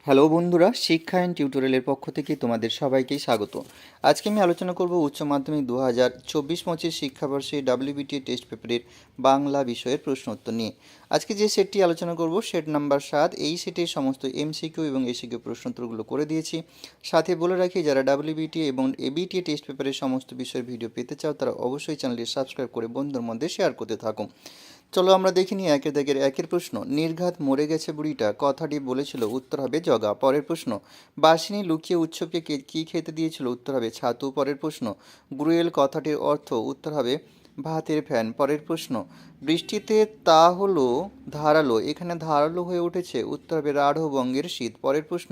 Hello বন্ধুরা, শিক্ষা and টিউটোরিয়ালের পক্ষ থেকে তোমাদের সবাইকেই স্বাগত। আজকে আমি আলোচনা করব উচ্চ মাধ্যমিক 2024-25 শিক্ষাবর্ষে ডাব্লিউবিটিএ টেস্ট পেপারের বাংলা বিষয়ের প্রশ্ন উত্তর নিয়ে। আজকে যে সেটটি আলোচনা করব সেট নাম্বার 7। এই সেটের সমস্ত এমসিকিউ এবং এসিকিউ প্রশ্ন উত্তরগুলো করে দিয়েছি। সাথে বলে রাখি, যারা ডাব্লিউবিটিএ এবং এবিটিএ টেস্ট পেপারের সমস্ত বিষয়ের ভিডিও পেতে চাও তারা অবশ্যই চ্যানেলটি সাবস্ক্রাইব করে বন্ধুদের মধ্যে শেয়ার করতে থাকো। চলো আমরা দেখে নিই একের দাগের একের প্রশ্ন। নির্ঘাত মরে গেছে বুড়িটা কথাটি বলেছিল, উত্তর হবে জগা। পরের প্রশ্ন। বাসিনী লুকিয়ে উৎসবকে কি খেতে দিয়েছিল, উত্তর হবে ছাতু। পরের প্রশ্ন। গ্রুয়েল কথাটির অর্থ, উত্তর হবে ভাতের ফ্যান। পরের প্রশ্ন। বৃষ্টিতে তা হলো ধারালো, এখানে ধারালো হয়ে উঠেছে, উত্তর হবে রাঢ়বঙ্গের শীত। পরের প্রশ্ন।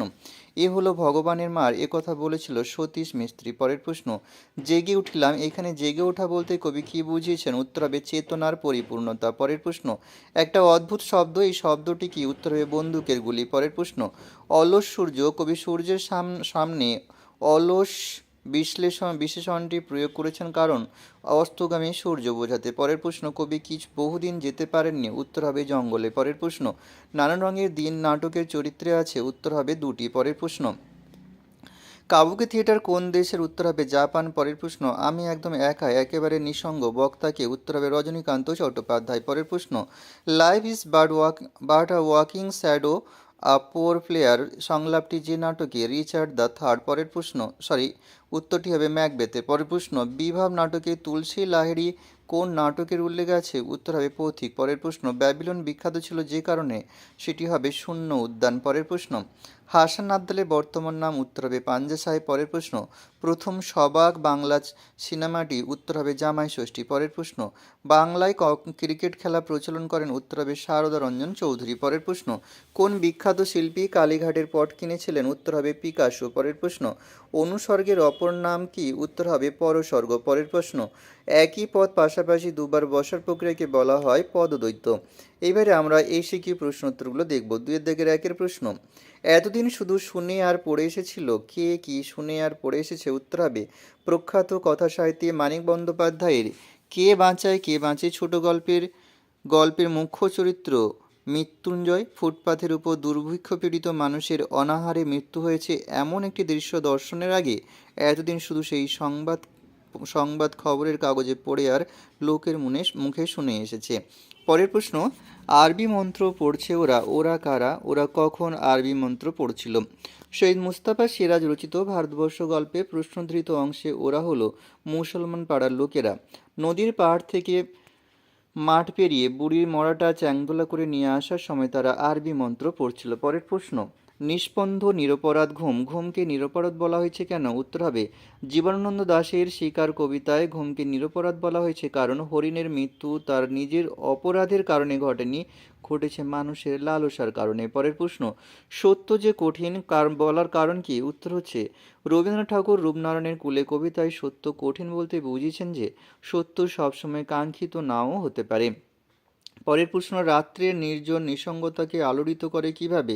এ হলো ভগবানের মার, এ কথা বলেছিল সতীশ মিস্ত্রি। পরের প্রশ্ন। জেগে উঠলাম, এখানে জেগে ওঠা বলতে কবি কি বুঝিয়েছেন, উত্তর হবে চেতনার পরিপূর্ণতা। পরের প্রশ্ন। একটা অদ্ভুত শব্দ, এই শব্দটি কি, উত্তর হবে বন্দুকের গুলি। পরের প্রশ্ন। অলস সূর্য, কবি সূর্যের সামনে অলস বিশেষণটি প্রয়োগ করেছেন কারণ অস্তগামী সূর্য বোঝাতে। পরের প্রশ্ন। কবি কি বহুদিন যেতে পারেননি, উত্তর হবে জঙ্গলে। পরের প্রশ্ন। নানান রঙের দিন নাটকের চরিত্রে আছে, উত্তর হবে দুটি। পরের প্রশ্ন। কাবুকি থিয়েটার কোন দেশের, উত্তর হবে জাপান। পরের প্রশ্ন। আমি একদম একা, একেবারে নিঃসঙ্গ, বক্তাকে, উত্তর হবে রজনীকান্ত চট্টোপাধ্যায়। পরের প্রশ্ন। Life is but a walking shadow a poor player সংলাপটি যে নাটকে, রিচার্ড দ্য থার্ড। পরের প্রশ্ন, উত্তরটি হবে ম্যাকবেথে। পরের প্রশ্ন। বিভাব নাটকে তুলসী লাহিড়ী কোন নাটকের উল্লেখ আছে, উত্তর হবে পথিক। পরের প্রশ্ন। ব্যাবিলন বিখ্যাত ছিল যে কারণে, সেটি হবে শূন্য উদ্যান। পরের প্রশ্ন। হাসান আবদালের বর্তমান নাম, উত্তর হবে পাঞ্জা সাহেব। পরের প্রশ্ন। প্রথম সবাক বাংলা সিনেমাটি, উত্তর হবে জামাই ষষ্ঠী। পরের প্রশ্ন। বাংলায় ক্রিকেট খেলা প্রচলন করেন, উত্তর হবে সারদা রঞ্জন চৌধুরী। পরের প্রশ্ন। কোন বিখ্যাত শিল্পী কালীঘাটের পট কিনেছিলেন, উত্তর হবে পিকাসো। পরের প্রশ্ন। অনুসর্গের অপর নাম কি, উত্তর হবে পরসর্গ। পরের প্রশ্ন। একই পদ পাশাপাশি দুবার বসার প্রক্রিয়াকে বলা হয় পদদ্বৈত। এবারে আমরা এই শিখি প্রশ্ন উত্তরগুলো দেখব। দুইয়ের দাগের একের প্রশ্ন। এতদিন শুধু শুনে আর পড়ে এসেছিল, কে কি শুনে আর পড়ে এসেছে, উত্তর হবে প্রখ্যাত কথাসাহিত্যে মানিক বন্দ্যোপাধ্যায়ের কে বাঁচায় কে বাঁচে ছোট গল্পের মুখ্য চরিত্র মৃত্যুঞ্জয়। ফুটপাথের উপর দুর্ভিক্ষ পীড়িত মানুষের অনাহারে মৃত্যু হয়েছে এমন একটি দৃশ্য দর্শনের আগে এতদিন শুধু সেই সংবাদ খবরের কাগজে পড়ে আর লোকের মুখে শুনে এসেছে। পরের প্রশ্ন। আরবি মন্ত্র পড়ছে ওরা, ওরা কারা, ওরা কখন আরবি মন্ত্র পড়ছিল। শহীদ মুস্তাফা সিরাজ রচিত ভারতবর্ষ গল্পে প্রশ্নধৃত অংশে ওরা হলো মুসলমান পাড়ার লোকেরা। নদীর পাড় থেকে মাঠ পেরিয়ে বুড়ির মরাটা চ্যাংদোলা করে নিয়ে আসার সময় তারা আরবি মন্ত্র পড়ছিল। পরের প্রশ্ন। নিষ্পন্দ নিরপরাধ ঘুমকে নিরপরাধ বলা হয়েছে কেন, উত্তর হবে জীবনানন্দ দাশের শিকার কবিতায় ঘুমকে নিরপরাধ বলা হয়েছে কারণ হরিণের মৃত্যু তার নিজের অপরাধের কারণে ঘটেনি, ঘটেছে মানুষের লালসার কারণে। পরের প্রশ্ন। সত্য যে কঠিন বলার কারণ কি, উত্তর হচ্ছে রবীন্দ্রনাথ ঠাকুর রূপনারায়ণের কুলে কবিতায় সত্য কঠিন বলতে বুঝিয়েছেন যে সত্য সবসময় কাঙ্ক্ষিত নাও হতে পারে। পরের প্রশ্ন। রাত্রের নির্জন নিঃসঙ্গতাকে আলোড়িত করে কিভাবে,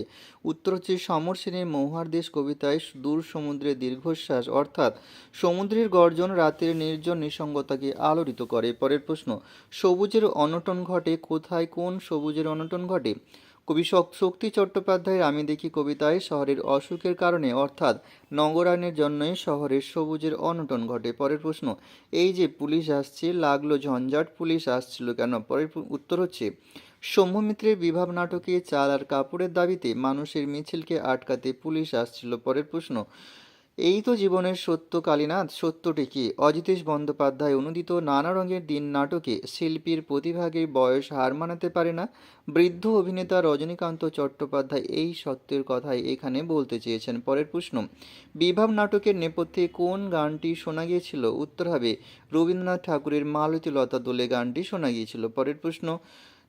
উত্তর হচ্ছে সমর সেনের মহুয়ার দেশ কবিতায় দূর সমুদ্রের দীর্ঘশ্বাস অর্থাৎ সমুদ্রের গর্জন রাতের নির্জন নিঃসঙ্গতাকে আলোড়িত করে। পরের প্রশ্ন। সবুজের অনটন ঘটে কোথায়, কোন সবুজের অনটন ঘটে, কবি শক্তি চট্টোপাধ্যায়ের আমি দেখি কবিতায় শহরের অসুখের কারণে অর্থাৎ নগরায়নের জন্যই শহরের সবুজের অনটন ঘটে। পরের প্রশ্ন। এই যে পুলিশ আসছে লাগলো ঝঞ্ঝাট, পুলিশ আসছিল কেন, পরের উত্তর হচ্ছে সৌম্যমিত্রের বিভাব নাটকে চাল আর কাপড়ের দাবিতে মানুষের মিছিলকে আটকাতে পুলিশ আসছিল। পরের প্রশ্ন। এই তো জীবনের সত্য কালীনাথ, সত্যটি কি, অজিতেশ বন্দ্যোপাধ্যায় অনুদিত নানা রঙের দিন নাটকে শিল্পীর প্রতিভাগে বয়স হার মানাতে পারে না, বৃদ্ধ অভিনেতা রজনীকান্ত চট্টোপাধ্যায় এই সত্যের কথাই এখানে বলতে চেয়েছেন। পরের প্রশ্ন। বিভাব নাটকের নেপথ্যে কোন গানটি শোনা গিয়েছিল, উত্তর হবে রবীন্দ্রনাথ ঠাকুরের মালতী লতা দোলে গানটি শোনা গিয়েছিল। পরের প্রশ্ন।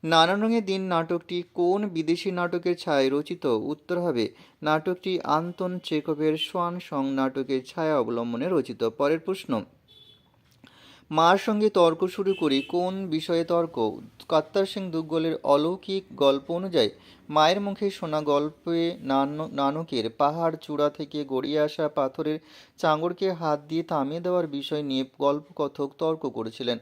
নানান রঙের দিন নাটকটি কোন বিদেশি নাটকের ছায়ায় রচিত, উত্তর হবে নাটকটি আন্তন চেকভের সোয়ান সং নাটকের ছায়া অবলম্বনে রচিত। পরের প্রশ্ন। মার সঙ্গে তর্ক শুরু করি, কোন বিষয়ে তর্ক, কাত্তার সিং দুগ্গলের অলৌকিক গল্প অনুযায়ী মায়ের মুখে শোনা গল্পে নানকের পাহাড় চূড়া থেকে গড়িয়ে আসা পাথরের চাঙড়কে হাত দিয়ে থামিয়ে দেওয়ার বিষয় নিয়ে গল্পকথক তর্ক করেছিলেন।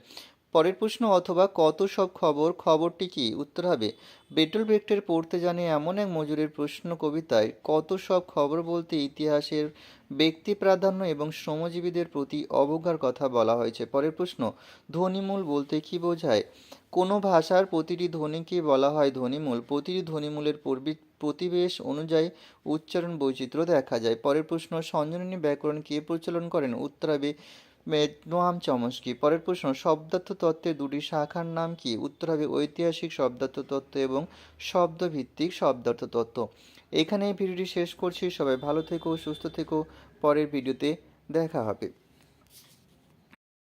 পরের প্রশ্ন, অথবা কত সব খবর, খবরটি কি? উত্তর হবে বেটল ব্রেক্টের পড়তে জানে এমন এক মজুরের প্রশ্ন কবিতায় কত সব খবর বলতে ইতিহাসের ব্যক্তি প্রাধান্য এবং শ্রমজীবীদের প্রতি অবজ্ঞার কথা বলা হয়েছে। পরের প্রশ্ন, ধ্বনিমূল বলতে কি বোঝায়? কোনো ভাষার প্রতিটি ধ্বনিকে বলা হয় ধ্বনিমূল। প্রতিটি ধ্বনিমূলের প্রতিবেশ অনুযায়ী উচ্চারণ বৈচিত্র্য দেখা যায়। পরের প্রশ্ন, সঞ্জননী ব্যাকরণ কে প্রচলন করেন? উত্তর হবে নোয়াম চমস্কি। পরের প্রশ্ন, শব্দার্থ তত্ত্বের দুটি শাখার নাম কি? উত্তর হবে ঐতিহাসিক শব্দার্থ তত্ত্ব এবং শব্দভিত্তিক শব্দার্থ তত্ত্ব। এখানে এই ভিডিওটি শেষ করছি। সবাই ভালো থেকো, সুস্থ থেকো। পরের ভিডিওতে দেখা হবে।